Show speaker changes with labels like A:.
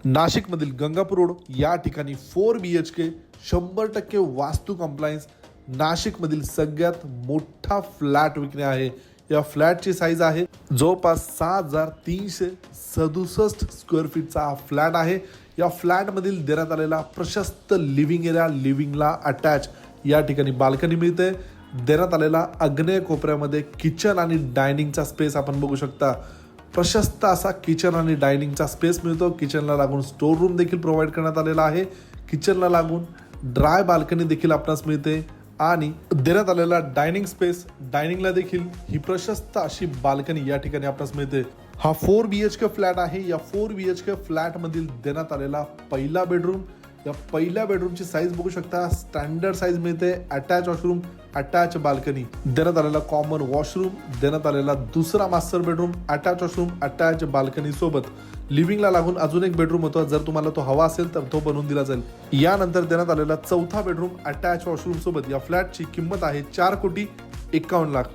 A: नाशिकमधील गंगापूर रोड या ठिकाणी 4 BHK 100% वास्तू कंप्लायन्स नाशिकमधील सगळ्यात मोठा फ्लॅट विकणे आहे। या फ्लॅटची साईज आहे जवळपास 6367 स्क्वेअर फीटचा हा फ्लॅट आहे। या फ्लॅटमधील देण्यात आलेला प्रशस्त लिव्हिंग एरिया, लिव्हिंगला अटॅच या ठिकाणी बाल्कनी मिळते। देण्यात आलेला आग्नेय कोपऱ्यामध्ये किचन आणि डायनिंगचा स्पेस आपण बघू शकता। प्रशस्त असा किचन आणि डायनिंगचा स्पेस मिळतो। किचनला लागून स्टोर रूम देखील प्रोव्हाइड करण्यात आलेला आहे। किचनला लागून ड्राय बाल्कनी देखील आपणास मिळते आणि देण्यात आलेला डायनिंग स्पेस, डायनिंगला देखील ही प्रशस्त अशी बाल्कनी या ठिकाणी आपणास मिळते। हा 4 BHK फ्लॅट आहे। या 4 BHK फ्लॅट मधील देण्यात आलेला पहिला बेडरूम, या पहिल्या बेडरूमची साईज बघू शकता, स्टँडर्ड साईज मिळते। अटॅच वॉशरूम, अटॅच बाल्कनी, देण्यात आलेला कॉमन वॉशरूम, देण्यात आलेला दुसरा master bedroom, attach washroom, attach balcony सोबत लिव्हिंगला लागून अजून एक बेडरूम होता। जर तुम्हाला तो हवा असेल तर तो बनवून दिला जाईल। यानंतर देण्यात आलेला चौथा बेडरूम अटॅच वॉशरूम सोबत या फ्लॅटची किंमत आहे 4,51,00,000।